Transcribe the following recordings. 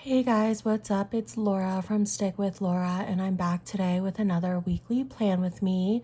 Hey guys, what's up? It's Laura from Stick with Laura, and I'm back today with another weekly plan with me.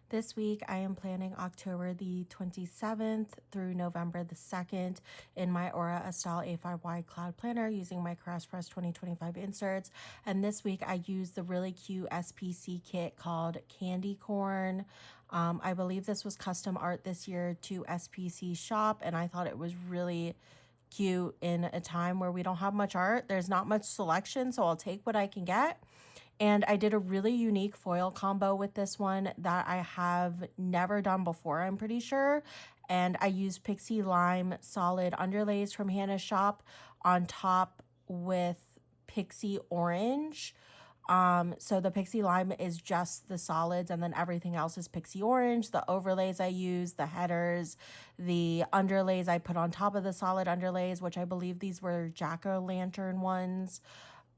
This week, I am planning October the 27th through November the 2nd in my Aura Estelle A5Y Cloud Planner using my CrossPress 2025 inserts. And this week, I used the really cute SPC kit called Candy Corn. I believe this was custom art this year to SPC shop, and I thought it was really cute in a time where we don't have much art. There's not much selection, so I'll take what I can get. And I did a really unique foil combo with this one that I have never done before, I'm pretty sure. And I used Pixie Lime solid underlays from Hannah's shop on top with Pixie Orange. So the Pixie Lime is just the solids, and then everything else is Pixie Orange. The overlays I use, the headers, the underlays I put on top of the solid underlays, which I believe these were jack-o'-lantern ones,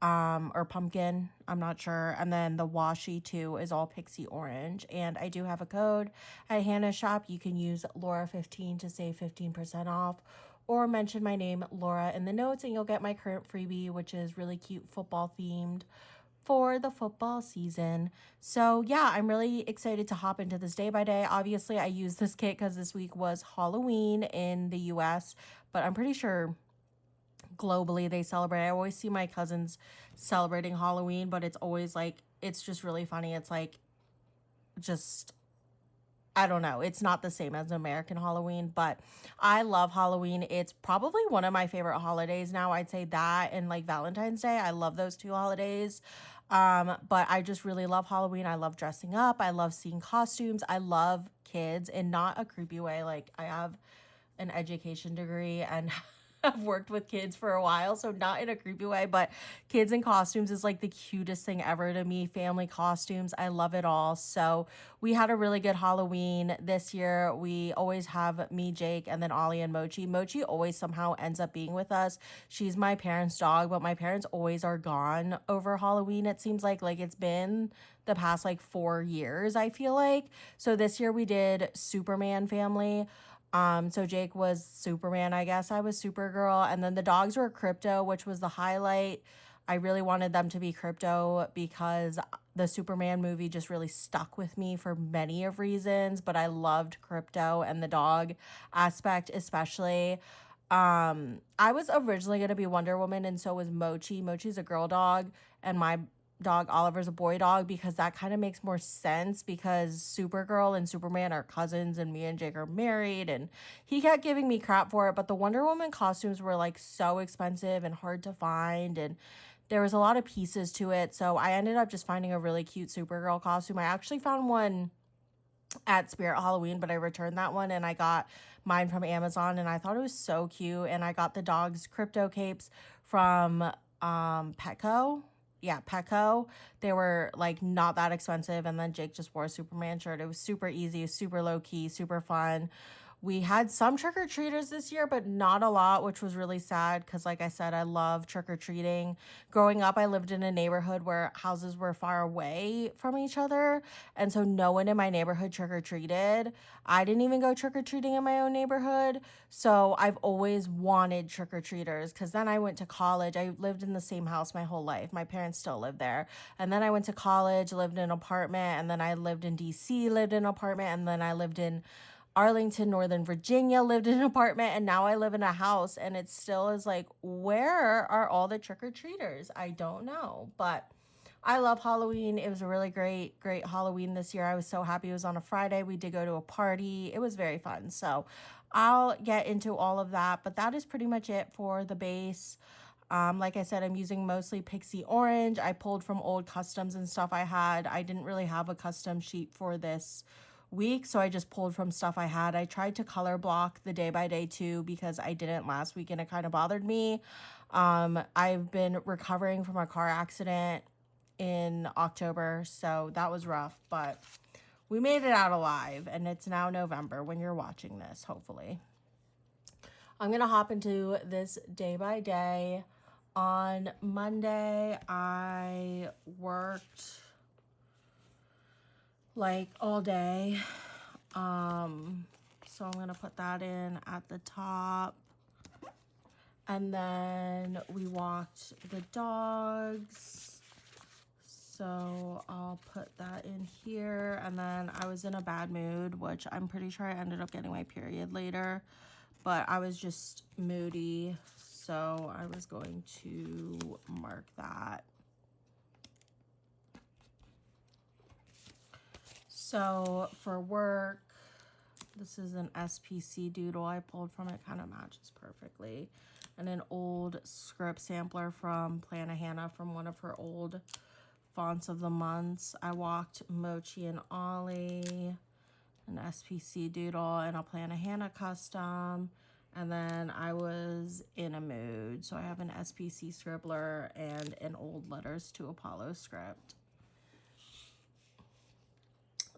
or pumpkin, I'm not sure. And then the washi too is all Pixie Orange. And I do have a code at Hannah's shop. You can use Laura15 to save 15% off, or mention my name, Laura, in the notes, and you'll get my current freebie, which is really cute football themed for the football season. So yeah, I'm really excited to hop into this day by day. Obviously, I used this kit because this week was Halloween in the US, but I'm pretty sure globally they celebrate. I always see my cousins celebrating Halloween, but it's always like, it's just really funny. It's like, just, I don't know. It's not the same as American Halloween, but I love Halloween. It's probably one of my favorite holidays now. I'd say that and like Valentine's Day. I love those two holidays. But I just really love Halloween. I love dressing up. I love seeing costumes. I love kids in not a creepy way. Like I have an education degree and I've worked with kids for a while, so not in a creepy way, but kids in costumes is like the cutest thing ever to me. Family costumes, I love it all. So we had a really good Halloween this year. We always have me, Jake, and then Ollie and Mochi. Mochi always somehow ends up being with us. She's my parents' dog, but my parents always are gone over Halloween. It seems like it's been the past like 4 years, I feel like. So this year we did Superman family. So Jake was Superman, I guess I was Supergirl, and then the dogs were Crypto, which was the highlight. I really wanted them to be Crypto because the Superman movie just really stuck with me for many of reasons, but I loved Crypto and the dog aspect especially. I was originally going to be Wonder Woman, and so was Mochi. Mochi's a girl dog, and my dog Oliver's a boy dog, because that kind of makes more sense because Supergirl and Superman are cousins and me and Jake are married, and he kept giving me crap for it, but the Wonder Woman costumes were like so expensive and hard to find, and there was a lot of pieces to it, so I ended up just finding a really cute Supergirl costume. I actually found one at Spirit Halloween, but I returned that one and I got mine from Amazon, and I thought it was so cute. And I got the dog's crypto capes from Petco. Yeah, Petco. They were like not that expensive, and then Jake just wore a Superman shirt. It was super easy, super low key, super fun. We had some trick or treaters this year, but not a lot, which was really sad because, like I said, I love trick or treating. Growing up, I lived in a neighborhood where houses were far away from each other. And so no one in my neighborhood trick or treated. I didn't even go trick or treating in my own neighborhood. So I've always wanted trick or treaters because then I went to college. I lived in the same house my whole life. My parents still live there. And then I went to college, lived in an apartment, and then I lived in DC, lived in an apartment, and then I lived in Arlington, Northern Virginia, lived in an apartment, and now I live in a house, and it still is like, where are all the trick-or-treaters? I don't know, but I love Halloween. It was a really great Halloween this year. I was so happy it was on a Friday. We did go to a party. It was very fun. So I'll get into all of that, but that is pretty much it for the base. Like I said, I'm using mostly Pixie Orange. I pulled from old customs and stuff I had. I didn't really have a custom sheet for this week, so I just pulled from stuff I had. I tried to color block the day by day too because I didn't last week and it kind of bothered me. I've been recovering from a car accident in October, so that was rough, but we made it out alive, and it's now November when you're watching this, hopefully. I'm gonna hop into this day by day. On Monday, I worked like all day. So I'm going to put that in at the top. And then we walked the dogs. So I'll put that in here. And then I was in a bad mood, which I'm pretty sure I ended up getting my period later. But I was just moody. So I was going to mark that. So for work, this is an SPC doodle I pulled from it, kind of matches perfectly. And an old script sampler from Plannahannah from one of her old fonts of the months. I walked Mochi and Ollie, an SPC doodle, and a Plannahannah custom. And then I was in a mood. So I have an SPC scribbler and an old Letters to Apollo script.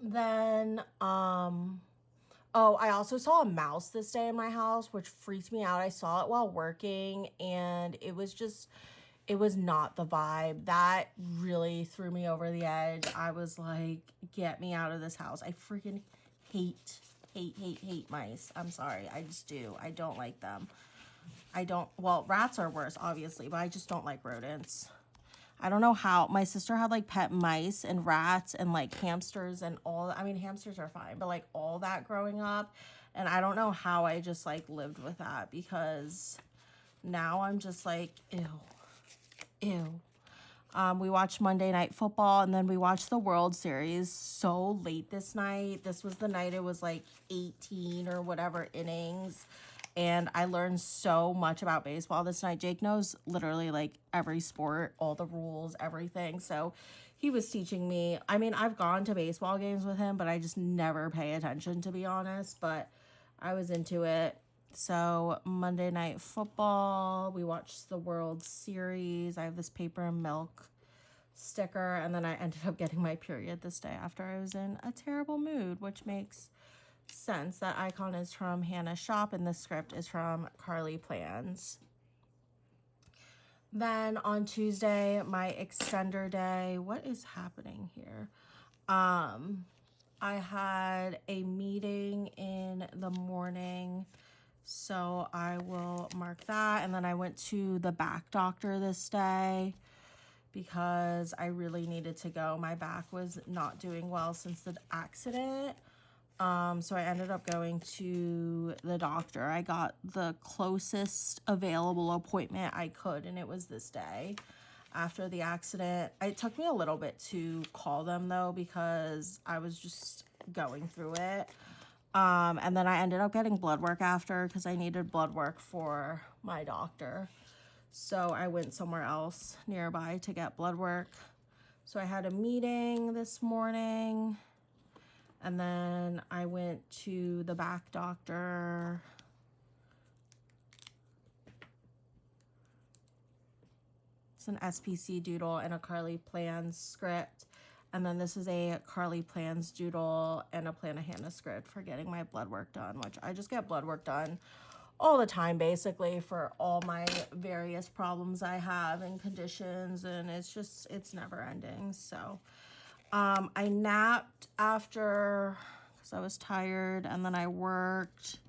Then, oh, I also saw a mouse this day in my house, which freaked me out. I saw it while working, and it was not the vibe. That really threw me over the edge. I was like, get me out of this house. I freaking hate mice. I'm sorry. I just do. I don't like them. Well, rats are worse, obviously, but I just don't like rodents. I don't know how. My sister had like pet mice and rats and like hamsters and all. I mean, hamsters are fine, but like all that growing up. And I don't know how I just like lived with that, because now I'm just like, ew. We watched Monday Night Football, and then we watched the World Series so late this night. This was the night it was like 18 or whatever innings. And I learned so much about baseball this night. Jake knows literally like every sport, all the rules, everything. So he was teaching me. I mean, I've gone to baseball games with him, but I just never pay attention, to be honest. But I was into it. So Monday Night Football, we watched the World Series. I have this Paper and Milk sticker. And then I ended up getting my period this day after I was in a terrible mood, which makes sense. That icon is from Hannah's shop, and the script is from Carly Plans. Then on Tuesday, my extender day. What is happening here? I had a meeting in the morning, so I will mark that. And then I went to the back doctor this day because I really needed to go. My back was not doing well since the accident. So I ended up going to the doctor. I got the closest available appointment I could, and it was this day after the accident. It took me a little bit to call them though, because I was just going through it. And then I ended up getting blood work after, because I needed blood work for my doctor. So I went somewhere else nearby to get blood work. So I had a meeting this morning. And then I went to the back doctor. It's an SPC doodle and a Carly Plans script. And then this is a Carly Plans doodle and a Plannahannah script for getting my blood work done, which I just get blood work done all the time, basically, for all my various problems I have and conditions. And it's never ending. So I napped after, because I was tired, and then I worked.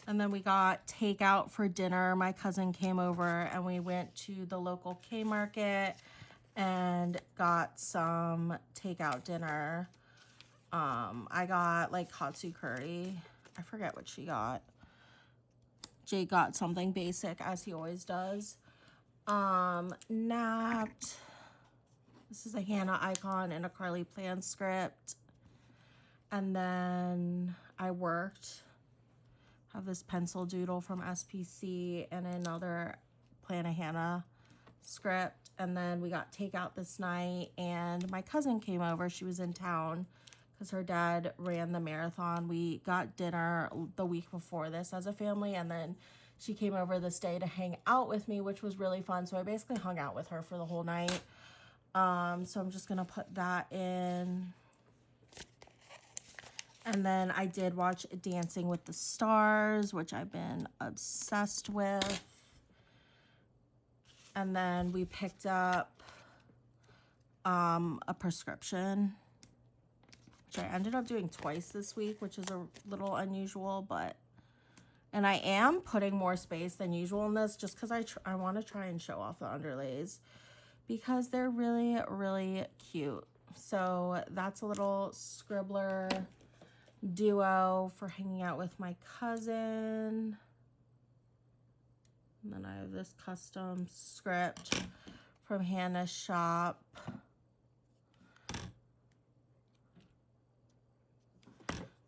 And then we got takeout for dinner. My cousin came over, and we went to the local K Market and got some takeout dinner. I got like katsu curry. I forget what she got. Jake got something basic, as he always does. Napped. This is a Hannah icon and a Carly Plans script. And then I worked. Have this pencil doodle from SPC and another Plannahannah script. And then we got takeout this night, and my cousin came over. She was in town because her dad ran the marathon. We got dinner the week before this as a family, and then she came over this day to hang out with me, which was really fun. So I basically hung out with her for the whole night. So I'm just gonna put that in. And then I did watch Dancing with the Stars, which I've been obsessed with. And then we picked up a prescription, which I ended up doing twice this week, which is a little unusual, but, and I am putting more space than usual in this just because I want to try and show off the underlays because they're really, really cute. So that's a little scribbler duo for hanging out with my cousin. And then I have this custom script from Hannah's shop.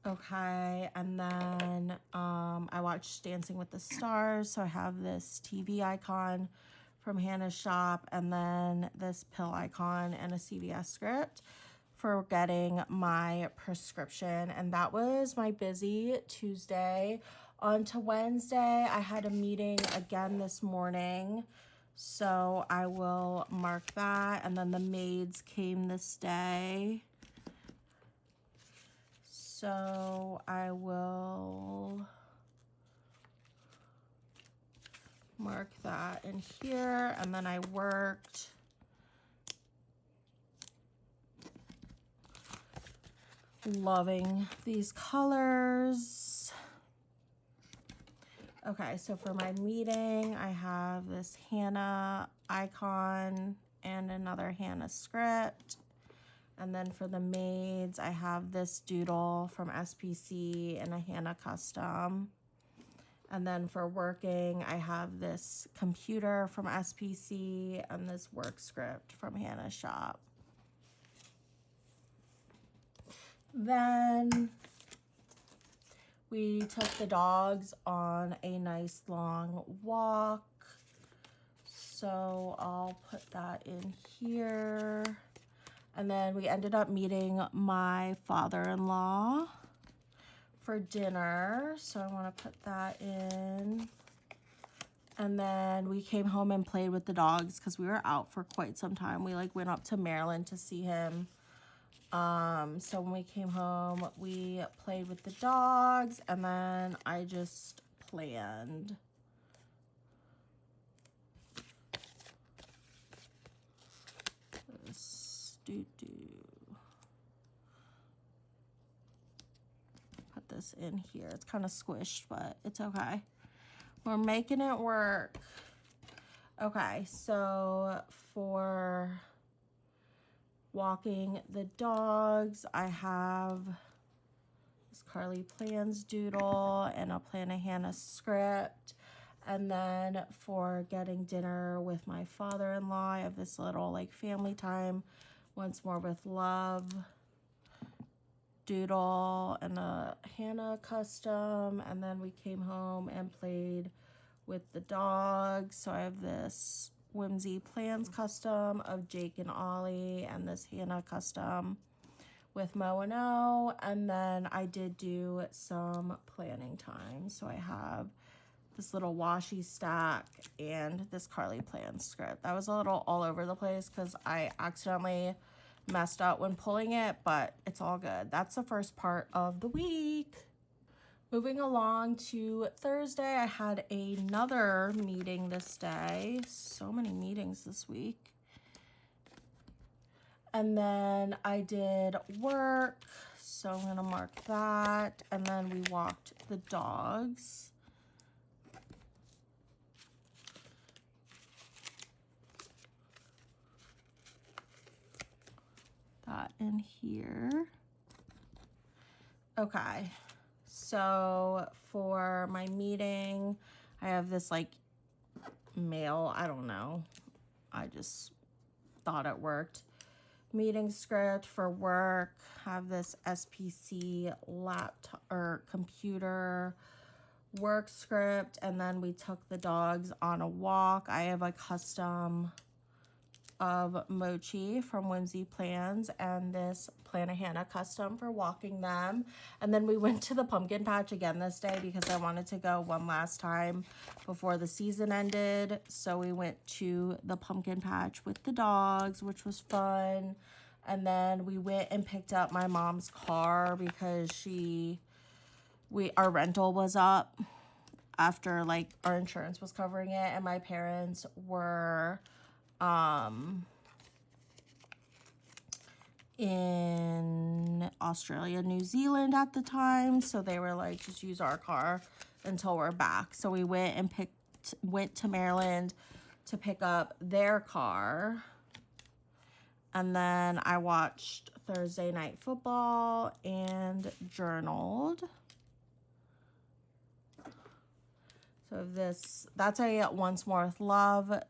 Okay, and then I watched Dancing with the Stars, so I have this TV icon from Hannah's shop, and then this pill icon and a CVS script for getting my prescription. And that was my busy Tuesday. On to Wednesday, I had a meeting again this morning, so I will mark that. And then the maids came this day, so I will mark that in here. And then I worked. Loving these colors. Okay, so for my meeting, I have this Hannah icon and another Hannah script. And then for the maids, I have this doodle from SPC and a Hannah custom. And then for working, I have this computer from SPC and this work script from Hannah's shop. Then we took the dogs on a nice long walk. So I'll put that in here. And then we ended up meeting my father-in-law for dinner. So I want to put that in. And then we came home and played with the dogs because we were out for quite some time. We went up to Maryland to see him. So when we came home, we played with the dogs, and then I just planned. Put this in here. It's kind of squished, but it's okay. We're making it work. Okay, so for walking the dogs, I have this Carly Plans doodle and a Plan a Hannah script. And then for getting dinner with my father-in-law, I have this little family time, once more with love doodle and a Hannah custom. And then we came home and played with the dogs. So I have this Whimsy Plans custom of Jake and Ollie and this Hannah custom with Mo and O. And then I did do some planning time. So I have this little washi stack and this Carly Plans script. That was a little all over the place because I accidentally messed up when pulling it, but it's all good. That's the first part of the week. Moving along to Thursday, I had another meeting this day. So many meetings this week. And then I did work, so I'm gonna mark that. And then we walked the dogs. That in here. Okay. So for my meeting, I have this mail, I don't know. I just thought it worked. Meeting script for work, have this SPC laptop or computer work script, and then we took the dogs on a walk. I have a custom of Mochi from Whimsy Plans and this Plan a Hannah custom for walking them. And then we went to the pumpkin patch again this day because I wanted to go one last time before the season ended. So we went to the pumpkin patch with the dogs, which was fun. And then we went and picked up my mom's car because our rental was up. after like our insurance was covering it, and my parents were in Australia, New Zealand at the time, so they were like, just use our car until we're back. So we went to Maryland to pick up their car, and then I watched Thursday Night Football and journaled. So that's a Once More with Love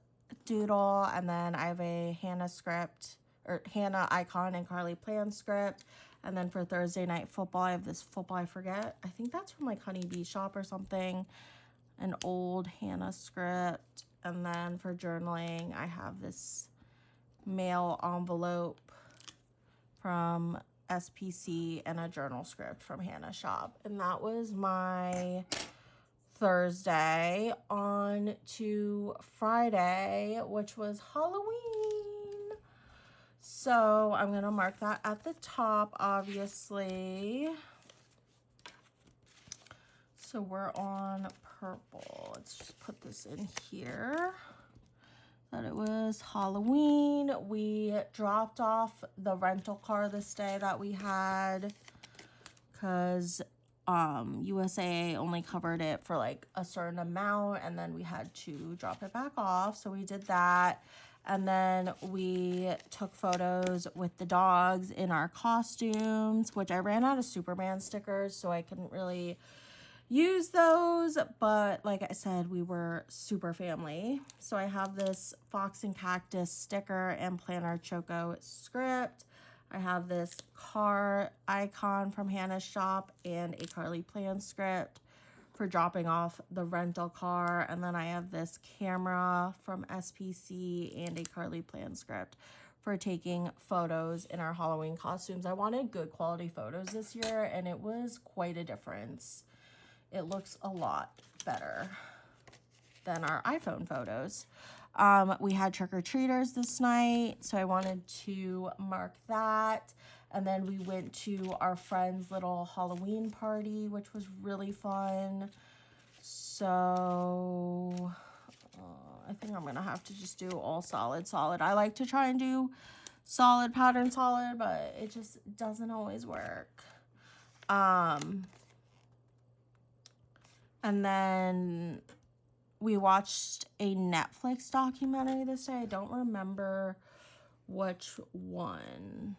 doodle, and then I have a Hannah script, or Hannah icon and Carly Plan script. And then for Thursday Night Football, I have this football, I forget, I think that's from like Honeybee Shop or something, an old Hannah script. And then for journaling, I have this mail envelope from SPC and a journal script from Hannah Shop. And that was my Thursday. On to Friday, which was Halloween. So I'm going to mark that at the top, obviously. So we're on purple. Let's just put this in here. That it was Halloween. We dropped off the rental car this day that we had because USAA only covered it for like a certain amount, and then we had to drop it back off. So we did that. And then we took photos with the dogs in our costumes, which I ran out of Superman stickers, so I couldn't really use those. But like I said, we were super family. So I have this Fox and Cactus sticker and Planner Choco script. I have this car icon from Hannah's Shop and a Carly Plan script for dropping off the rental car. And then I have this camera from SPC and a Carly Plan script for taking photos in our Halloween costumes. I wanted good quality photos this year, and it was quite a difference. It looks a lot better than our iPhone photos. We had trick-or-treaters this night, so I wanted to mark that. And then we went to our friend's little Halloween party, which was really fun. So I think I'm going to have to just do all solid. I like to try and do solid, pattern solid, but it just doesn't always work. And then we watched a Netflix documentary this day. I don't remember which one.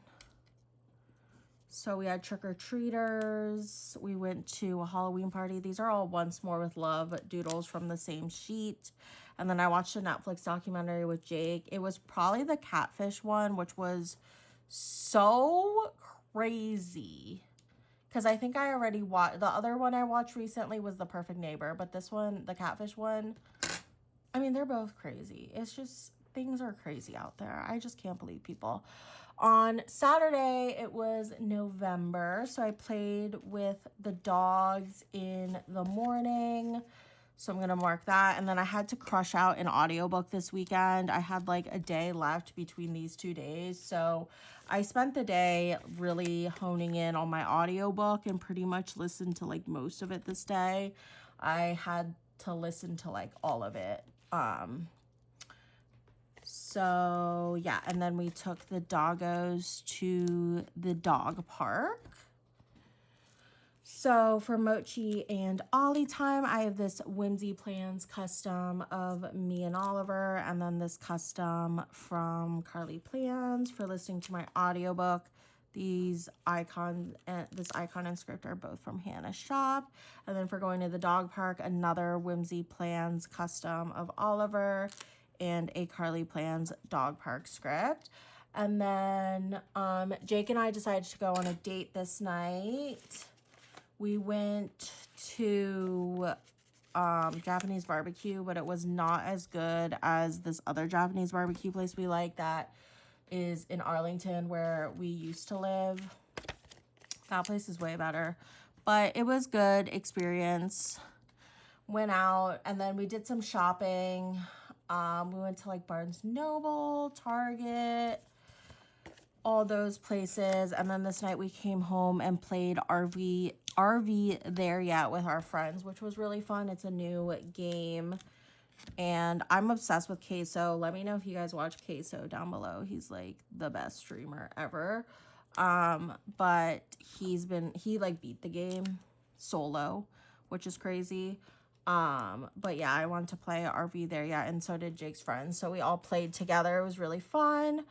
So we had trick-or-treaters. We went to a Halloween party. These are all Once More with Love doodles from the same sheet. And then I watched a Netflix documentary with Jake. It was probably the catfish one, which was so crazy. Because I think I already watched, the other one I watched recently was The Perfect Neighbor. But this one, the catfish one, I mean, they're both crazy. It's just, things are crazy out there. I just can't believe people. On Saturday, it was November, so I played with the dogs in the morning. So I'm going to mark that. And then I had to crush out an audiobook this weekend. I had like a day left between these 2 days. So I spent the day really honing in on my audiobook and pretty much listened to like most of it this day. I had to listen to like all of it. So yeah, and then we took the doggos to the dog park. So for Mochi and Ollie time, I have this Whimsy Plans custom of me and Oliver, and then this custom from Carly Plans for listening to my audiobook. These icons and this icon and script are both from Hannah's Shop. And then for going to the dog park, another Whimsy Plans custom of Oliver and a Carly Plans dog park script. And then Jake and I decided to go on a date this night. We went to Japanese barbecue, but it was not as good as this other Japanese barbecue place we like that is in Arlington where we used to live. That place is way better, but it was good experience. Went out and then we did some shopping. We went to like Barnes & Noble, Target, all those places. And then this night we came home and played RV There Yet with our friends, which was really fun. It's a new game. And I'm obsessed with Queso. Let me know if you guys watch Queso down below. He's like the best streamer ever. But he like beat the game solo, which is crazy. But yeah, I wanted to play RV There Yet, and so did Jake's friends. So we all played together. It was really fun.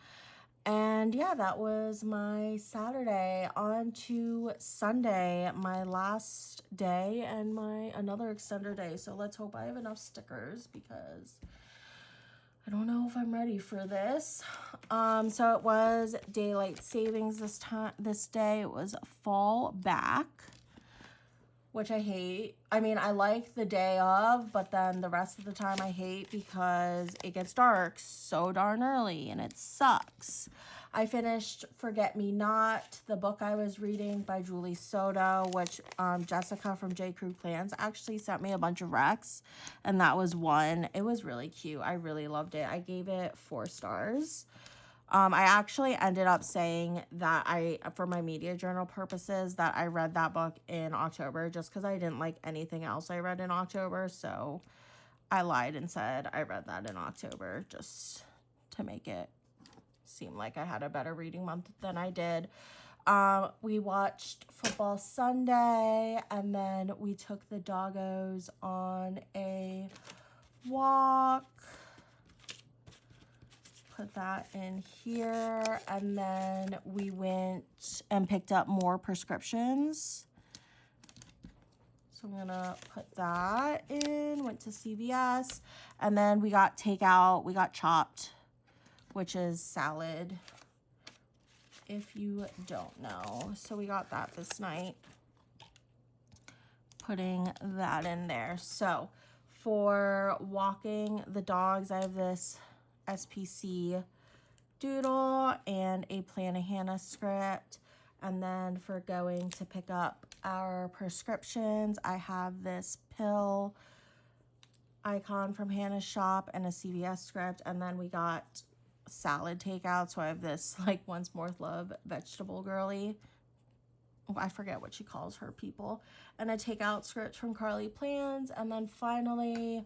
And yeah, that was my Saturday. On to Sunday, my last day and my another extender day. So let's hope I have enough stickers because I don't know if I'm ready for this. So it was daylight savings this day. It was fall back, which I hate. I mean, I like the day of, but then the rest of the time I hate because it gets dark so darn early and it sucks. I finished Forget Me Not, the book I was reading by Julie Soto, which Jessica from J. Crew Plans actually sent me a bunch of recs, and that was one. It was really cute. I really loved it. I gave it 4 stars. I actually ended up saying that for my media journal purposes, that I read that book in October just because I didn't like anything else I read in October. So I lied and said I read that in October just to make it seem like I had a better reading month than I did. We watched Football Sunday, and then we took the doggos on a walk. Put that in here, and then we went and picked up more prescriptions. So I'm gonna put that in, went to CVS, and then we got takeout. We got Chopped, which is salad, if you don't know. So we got that this night, putting that in there. So for walking the dogs, I have this SPC doodle and a Planahana script. And then for going to pick up our prescriptions, I have this pill icon from Hannah's shop and a CVS script. And then we got salad takeout. So I have this like Once More Love vegetable girly. I forget what she calls her people. And a takeout script from Carly Plans. And then finally,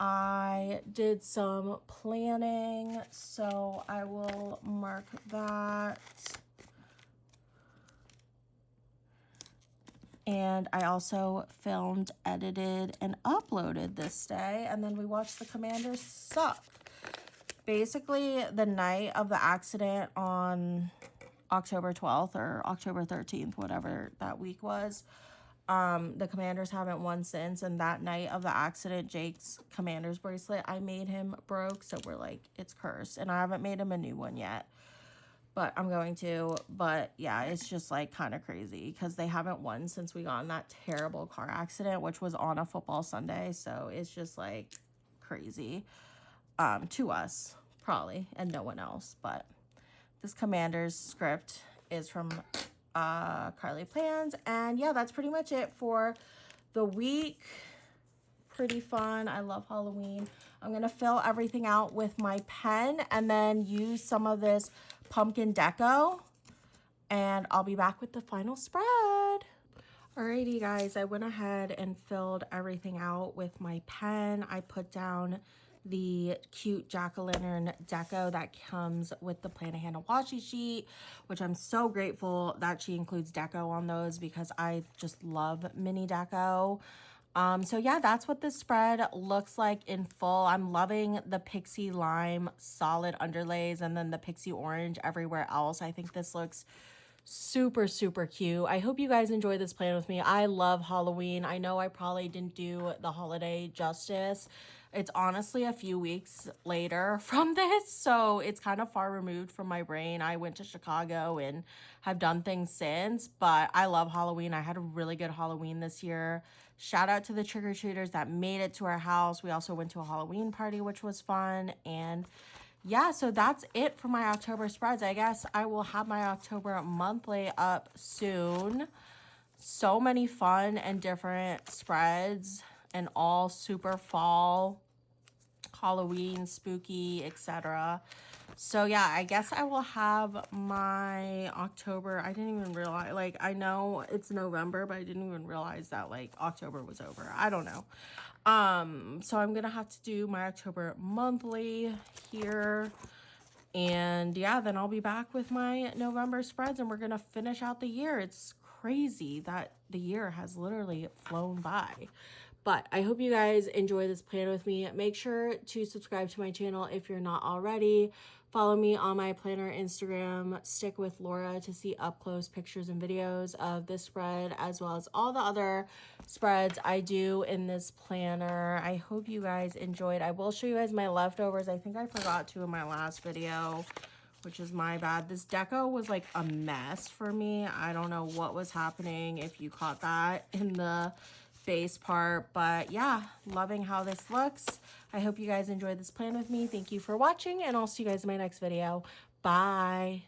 I did some planning, so I will mark that. And I also filmed, edited, and uploaded this day. And then we watched The Commanders Suck. Basically, the night of the accident on October 12th or October 13th, whatever that week was, the Commanders haven't won since, and that night of the accident, Jake's Commanders bracelet I made him broke, so we're like, it's cursed, and I haven't made him a new one yet, but I'm going to. But yeah, it's just like kind of crazy because they haven't won since we got in that terrible car accident, which was on a football Sunday, so it's just like crazy to us probably, and no one else. But this Commanders script is from Carly Plans, and yeah, that's pretty much it for the week. Pretty fun. I love Halloween. I'm gonna fill everything out with my pen and then use some of this pumpkin deco, and I'll be back with the final spread. Alrighty guys, I went ahead and filled everything out with my pen. I put down the cute jack-o'-lantern deco that comes with the Planahana washi sheet, which I'm so grateful that she includes deco on those because I just love mini deco. So yeah, that's what this spread looks like in full. I'm loving the Pixie Lime solid underlays and then the Pixie Orange everywhere else. I think this looks super, super cute. I hope you guys enjoy this plan with me. I love Halloween. I know I probably didn't do the holiday justice. It's honestly a few weeks later from this, so it's kind of far removed from my brain. I went to Chicago and have done things since, but I love Halloween. I had a really good Halloween this year. Shout out to the trick-or-treaters that made it to our house. We also went to a Halloween party, which was fun. And yeah, so that's it for my October spreads. I guess I will have my October monthly up soon. So many fun and different spreads and all super fall. Halloween, spooky, etc. So yeah, I guess I will have my October. I didn't even realize, like, I know it's November, but I didn't even realize that like October was over. I don't know. So I'm gonna have to do my October monthly here. And yeah, then I'll be back with my November spreads and we're gonna finish out the year. It's crazy that the year has literally flown by. But I hope you guys enjoy this plan with me. Make sure to subscribe to my channel if you're not already. Follow me on my planner Instagram, Stick with Laura, to see up close pictures and videos of this spread as well as all the other spreads I do in this planner. I hope you guys enjoyed. I will show you guys my leftovers. I think I forgot to in my last video, which is my bad. This deco was like a mess for me. I don't know what was happening, if you caught that in the base part, but yeah, loving how this looks. I hope you guys enjoyed this plan with me. Thank you for watching, and I'll see you guys in my next video. Bye.